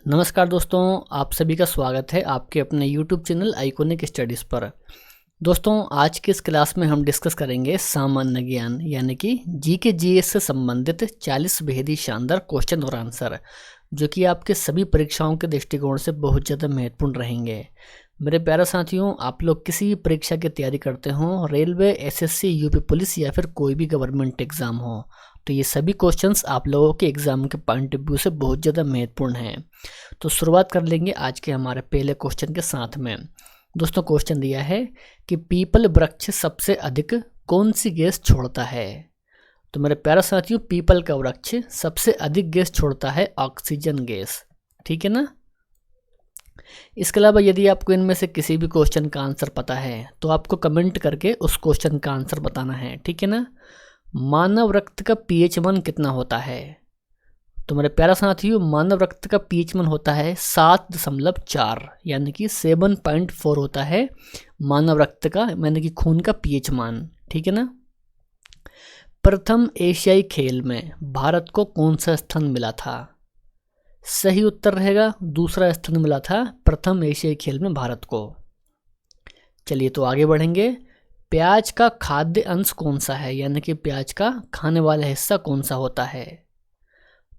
नमस्कार दोस्तों, आप सभी का स्वागत है आपके अपने YouTube चैनल आइकॉनिक स्टडीज़ पर। दोस्तों, आज की इस क्लास में हम डिस्कस करेंगे सामान्य ज्ञान यानी कि जीके जीएस से संबंधित 40 बेहद ही शानदार क्वेश्चन और आंसर, जो कि आपके सभी परीक्षाओं के दृष्टिकोण से बहुत ज़्यादा महत्वपूर्ण रहेंगे। मेरे प्यारे साथियों, आप लोग किसी भी परीक्षा की तैयारी करते हों, रेलवे, एसएससी, यूपी पुलिस या फिर कोई भी गवर्नमेंट एग्ज़ाम हो, तो ये सभी क्वेश्चंस आप लोगों के एग्ज़ाम के पॉइंट ऑफ व्यू से बहुत ज़्यादा महत्वपूर्ण हैं। तो शुरुआत कर लेंगे आज के हमारे पहले क्वेश्चन के साथ में। दोस्तों, क्वेश्चन दिया है कि पीपल वृक्ष सबसे अधिक कौन सी गैस छोड़ता है। तो मेरे प्यारे साथियों, पीपल का वृक्ष सबसे अधिक गैस छोड़ता है ऑक्सीजन गैस। ठीक है ना। इसके अलावा यदि आपको इनमें से किसी भी क्वेश्चन का आंसर पता है तो आपको कमेंट करके उस क्वेश्चन का आंसर बताना है। ठीक है ना। मानव रक्त का pH मान कितना होता है। तो मेरे प्यारा साथियों, मानव रक्त का pH मान होता है 7.4 यानी कि 7.4 होता है मानव रक्त का यानी कि खून का pH मान। ठीक है ना। प्रथम एशियाई खेल में भारत को कौन सा स्थान मिला था। सही उत्तर रहेगा दूसरा स्थान मिला था प्रथम एशियाई खेल में भारत को। चलिए तो आगे बढ़ेंगे। प्याज का खाद्य अंश कौन सा है यानी कि प्याज का खाने वाला हिस्सा कौन सा होता है।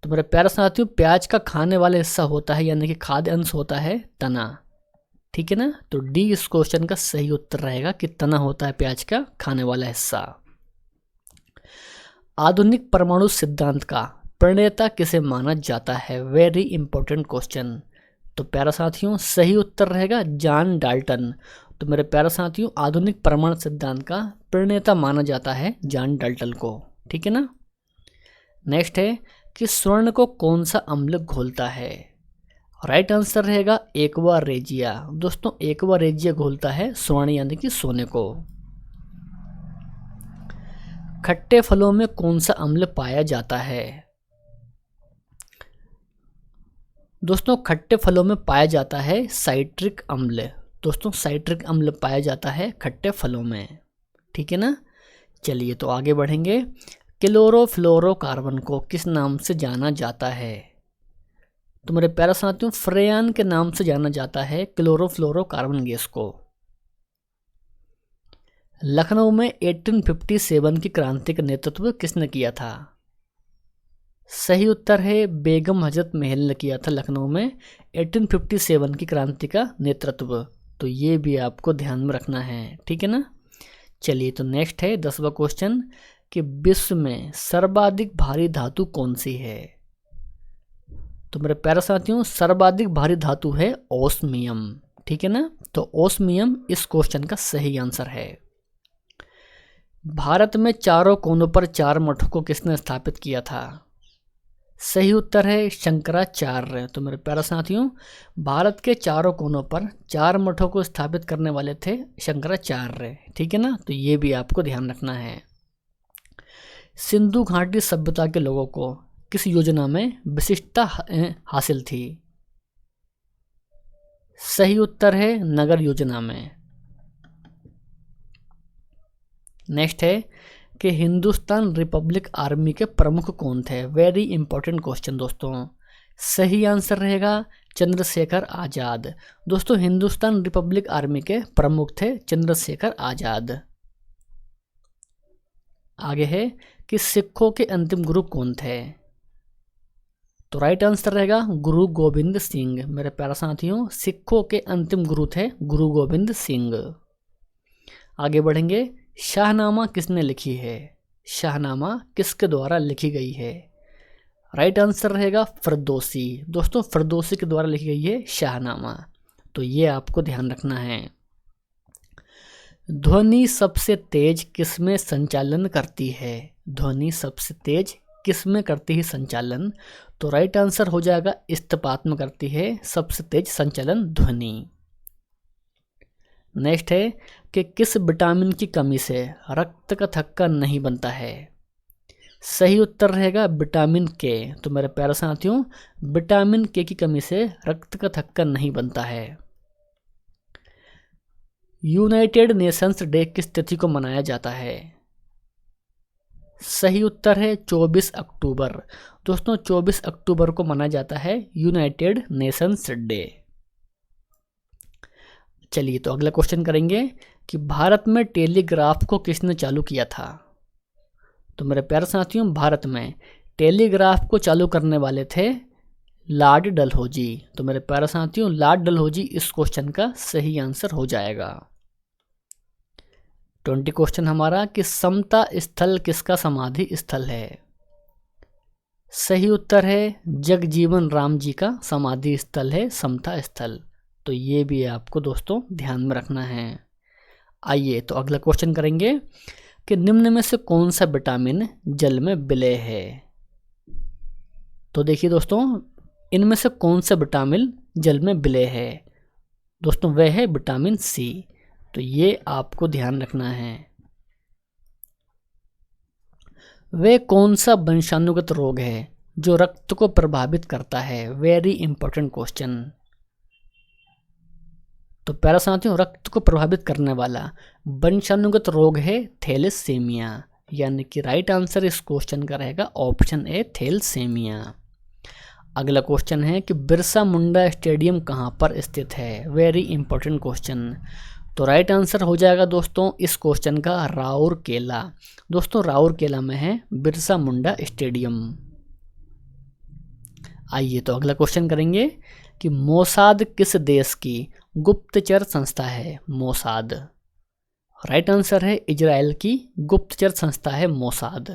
तो मेरे प्यारे साथियों, प्याज का खाने वाला हिस्सा होता है यानी कि खाद्य अंश होता है तना। ठीक है ना। तो डी इस क्वेश्चन का सही उत्तर रहेगा कि तना होता है प्याज का खाने वाला हिस्सा। आधुनिक परमाणु सिद्धांत का प्रणेता किसे माना जाता है। Very important question. तो प्यारा साथियों, सही उत्तर रहेगा जॉन डाल्टन। तो मेरे प्यारे साथियों, आधुनिक परमाणु सिद्धांत का प्रणेता माना जाता है जॉन डाल्टन को। ठीक है ना। नेक्स्ट है कि स्वर्ण को कौन सा अम्ल घोलता है। राइट आंसर रहेगा एक्वा रेजिया। दोस्तों, एक्वा रेजिया घोलता है स्वर्ण यानी कि सोने को। खट्टे फलों में कौन सा अम्ल पाया जाता है। दोस्तों, खट्टे फलों में पाया जाता है साइट्रिक अम्ल। दोस्तों, साइट्रिक अम्ल पाया जाता है खट्टे फलों में। ठीक है ना। चलिए तो आगे बढ़ेंगे। क्लोरोफ्लोरोकार्बन को किस नाम से जाना जाता है। तो मेरे प्यारे साथियों, फ्रेयान के नाम से जाना जाता है क्लोरोफ्लोरोकार्बन गैस को। लखनऊ में 1857 की क्रांति का नेतृत्व किसने किया था। सही उत्तर है बेगम हजरत महल ने किया था लखनऊ में 1857 की क्रांति का नेतृत्व। तो ये भी आपको ध्यान में रखना है। ठीक है ना। चलिए तो नेक्स्ट है 10वां क्वेश्चन कि विश्व में सर्वाधिक भारी धातु कौन सी है। तो मेरे प्यारे साथियों, सर्वाधिक भारी धातु है ओस्मियम। ठीक है ना। तो ओस्मियम इस क्वेश्चन का सही आंसर है। भारत में चारों कोनों पर 4 मठों को किसने स्थापित किया था। सही उत्तर है शंकराचार्य। तो मेरे प्यारे साथियों, भारत के चारों कोनों पर 4 मठों को स्थापित करने वाले थे शंकराचार्य। ठीक है ना। तो ये भी आपको ध्यान रखना है। सिंधु घाटी सभ्यता के लोगों को किस योजना में विशिष्टता हासिल थी। सही उत्तर है नगर योजना में। नेक्स्ट है कि हिंदुस्तान रिपब्लिक आर्मी के प्रमुख कौन थे। वेरी इंपॉर्टेंट क्वेश्चन दोस्तों। सही आंसर रहेगा चंद्रशेखर आज़ाद। दोस्तों, हिंदुस्तान रिपब्लिक आर्मी के प्रमुख थे चंद्रशेखर आज़ाद। आगे है कि सिखों के अंतिम गुरु कौन थे। तो राइट आंसर रहेगा गुरु गोविंद सिंह। मेरे प्यारे साथियों, सिखों के अंतिम गुरु थे गुरु गोविंद सिंह। आगे बढ़ेंगे। शाहनामा किसने लिखी है। शाहनामा किसके द्वारा लिखी गई है। राइट आंसर रहेगा फरदौसी। दोस्तों, फरदौसी के द्वारा लिखी गई है शाहनामा। तो ये आपको ध्यान रखना है। ध्वनि सबसे तेज किसमें संचालन करती है। ध्वनि सबसे तेज किसमें करती है संचालन। तो राइट आंसर हो जाएगा इस्पात में करती है सबसे तेज संचालन ध्वनि। नेक्स्ट है कि किस विटामिन की कमी से रक्त का थक्का नहीं बनता है। सही उत्तर रहेगा विटामिन के। तो मेरे प्यारे साथियों, विटामिन के की कमी से रक्त का थक्का नहीं बनता है। यूनाइटेड नेशंस डे किस तिथि को मनाया जाता है। सही उत्तर है 24 अक्टूबर। दोस्तों 24 अक्टूबर को मनाया जाता है यूनाइटेड नेशंस डे। चलिए तो अगला क्वेश्चन करेंगे कि भारत में टेलीग्राफ को किसने चालू किया था। तो मेरे प्यारे साथियों, भारत में टेलीग्राफ को चालू करने वाले थे लॉर्ड डलहौजी। तो मेरे प्यारे साथियों, लॉर्ड डलहौजी इस क्वेश्चन का सही आंसर हो जाएगा। 20 क्वेश्चन हमारा कि समता स्थल किसका समाधि स्थल है। सही उत्तर है जगजीवन राम जी का समाधि स्थल है समता स्थल। तो ये भी आपको दोस्तों ध्यान में रखना है। आइए तो अगला क्वेश्चन करेंगे कि निम्न में से कौन सा विटामिन जल में विलय है। तो देखिए दोस्तों, इनमें से कौन सा विटामिन जल में विलय है। दोस्तों वह है विटामिन सी। तो ये आपको ध्यान रखना है। वह कौन सा वंशानुगत रोग है जो रक्त को प्रभावित करता है। Very important question. तो प्यारे साथियों, रक्त को प्रभावित करने वाला वंशानुगत रोग है थैलेसीमिया, यानी कि राइट आंसर इस क्वेश्चन का रहेगा ऑप्शन ए थैलेसीमिया। अगला क्वेश्चन है कि बिरसा मुंडा स्टेडियम कहाँ पर स्थित है। Very important question. तो राइट आंसर हो जाएगा दोस्तों इस क्वेश्चन का राउरकेला। दोस्तों राउरकेला में है बिरसा मुंडा स्टेडियम। आइए तो अगला क्वेश्चन करेंगे कि मोसाद किस देश की गुप्तचर संस्था है। मोसाद राइट आंसर है इजराइल की गुप्तचर संस्था है मोसाद।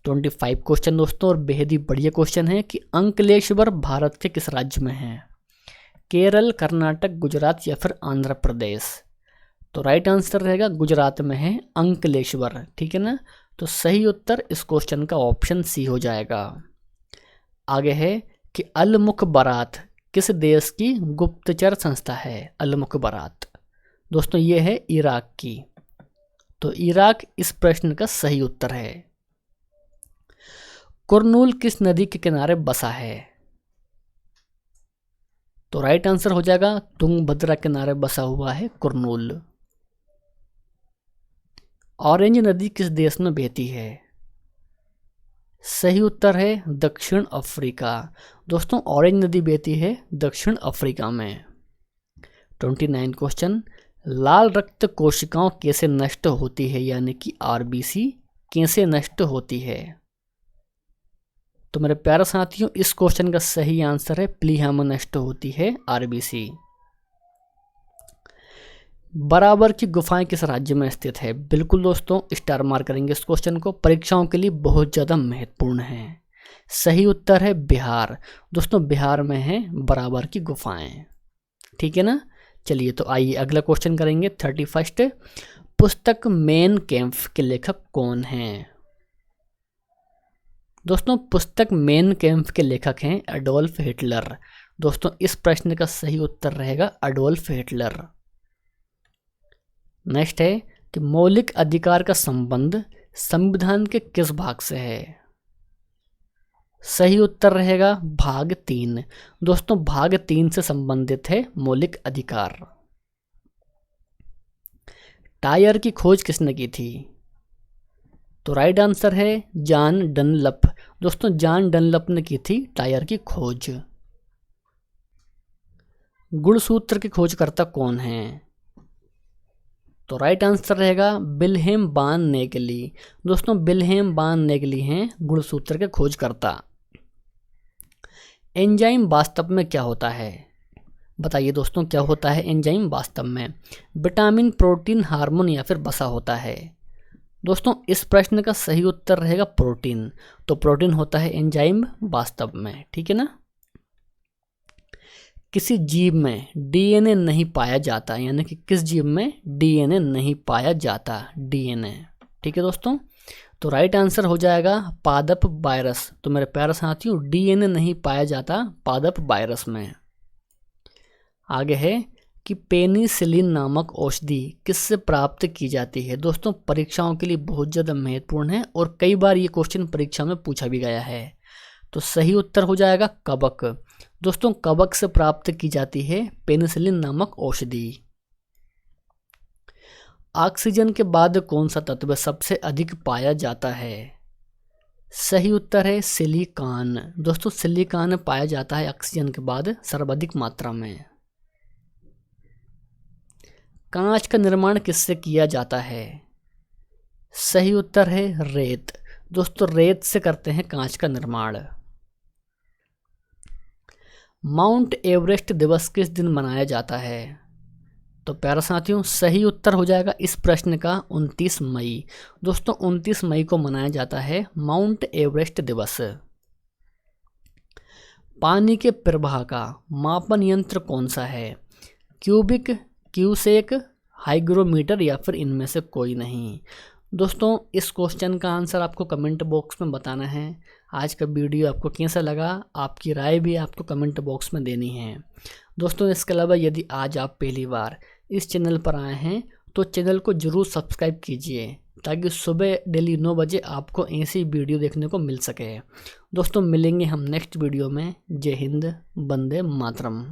25 क्वेश्चन दोस्तों, और बेहद ही बढ़िया क्वेश्चन है कि अंकलेश्वर भारत के किस राज्य में है। केरल, कर्नाटक, गुजरात या फिर आंध्र प्रदेश। तो राइट आंसर रहेगा गुजरात में है अंकलेश्वर। ठीक है ना। तो सही उत्तर इस क्वेश्चन का ऑप्शन सी हो जाएगा। आगे है कि अल मुखबरात किस देश की गुप्तचर संस्था है। अल मुखबरात दोस्तों ये है इराक की। तो इराक इस प्रश्न का सही उत्तर है। कुरनूल किस नदी के किनारे बसा है। तो राइट आंसर हो जाएगा तुंगभद्रा किनारे बसा हुआ है कुरनूल। ऑरेंज नदी किस देश में बहती है। सही उत्तर है दक्षिण अफ्रीका। दोस्तों ऑरेंज नदी बहती है दक्षिण अफ्रीका में। 29 क्वेश्चन, लाल रक्त कोशिकाओं कैसे नष्ट होती है, यानी कि आरबीसी कैसे नष्ट होती है। तो मेरे प्यारे साथियों, इस क्वेश्चन का सही आंसर है प्लीहा में नष्ट होती है आरबीसी। बराबर की गुफाएं किस राज्य में स्थित है। बिल्कुल दोस्तों स्टार मार्क करेंगे इस क्वेश्चन को, परीक्षाओं के लिए बहुत ज़्यादा महत्वपूर्ण है। सही उत्तर है बिहार। दोस्तों बिहार में है बराबर की गुफाएं। ठीक है ना। चलिए तो आइए अगला क्वेश्चन करेंगे 31। पुस्तक मेन कैम्प के लेखक कौन हैं। दोस्तों पुस्तक मेन कैम्प के लेखक हैं एडोल्फ हिटलर। दोस्तों इस प्रश्न का सही उत्तर रहेगा एडोल्फ हिटलर। नेक्स्ट है कि मौलिक अधिकार का संबंध संविधान के किस भाग से है। सही उत्तर रहेगा भाग 3। दोस्तों भाग 3 से संबंधित है मौलिक अधिकार। टायर की खोज किसने की थी। तो राइट आंसर है जॉन डनलप। दोस्तों जॉन डनलप ने की थी टायर की खोज। गुणसूत्र की खोजकर्ता कौन है। तो राइट आंसर रहेगा विल्हेम वान नेगली। दोस्तों विल्हेम वान नेगली हैं गुणसूत्र के खोजकर्ता। एंजाइम वास्तव में क्या होता है। बताइए दोस्तों क्या होता है एंजाइम वास्तव में। विटामिन, प्रोटीन, हार्मोन या फिर वसा होता है। दोस्तों इस प्रश्न का सही उत्तर रहेगा प्रोटीन। तो प्रोटीन होता है एंजाइम वास्तव में। ठीक है ना। किसी जीव में डीएनए नहीं पाया जाता, यानी कि किस जीव में डीएनए नहीं पाया जाता। डीएनए। ठीक है दोस्तों। तो राइट आंसर हो जाएगा पादप वायरस। तो मेरे प्यारे साथियों डीएनए नहीं पाया जाता पादप वायरस में। आगे है कि पेनिसिलिन नामक औषधि किससे प्राप्त की जाती है। दोस्तों परीक्षाओं के लिए बहुत ज़्यादा महत्वपूर्ण है और कई बार ये क्वेश्चन परीक्षा में पूछा भी गया है। तो सही उत्तर हो जाएगा कवक। दोस्तों कवक से प्राप्त की जाती है पेनिसिलिन नामक औषधि। ऑक्सीजन के बाद कौन सा तत्व सबसे अधिक पाया जाता है? सही उत्तर है सिलिकॉन। दोस्तों सिलिकॉन पाया जाता है ऑक्सीजन के बाद सर्वाधिक मात्रा में। कांच का निर्माण किससे किया जाता है? सही उत्तर है रेत। दोस्तों रेत से करते हैं कांच का निर्माण। माउंट एवरेस्ट दिवस किस दिन मनाया जाता है? तो प्यारे साथियों सही उत्तर हो जाएगा इस प्रश्न का 29 मई। दोस्तों 29 मई को मनाया जाता है माउंट एवरेस्ट दिवस। पानी के प्रवाह का मापन यंत्र कौन सा है? क्यूबिक, क्यूसेक, हाइग्रोमीटर या फिर इनमें से कोई नहीं? दोस्तों इस क्वेश्चन का आंसर आपको कमेंट बॉक्स में बताना है। आज का वीडियो आपको कैसा लगा, आपकी राय भी आपको कमेंट बॉक्स में देनी है। दोस्तों इसके अलावा यदि आज आप पहली बार इस चैनल पर आए हैं तो चैनल को ज़रूर सब्सक्राइब कीजिए ताकि सुबह डेली 9 बजे आपको ऐसी वीडियो देखने को मिल सके। दोस्तों मिलेंगे हम नेक्स्ट वीडियो में। जय हिंद, वंदे मातरम।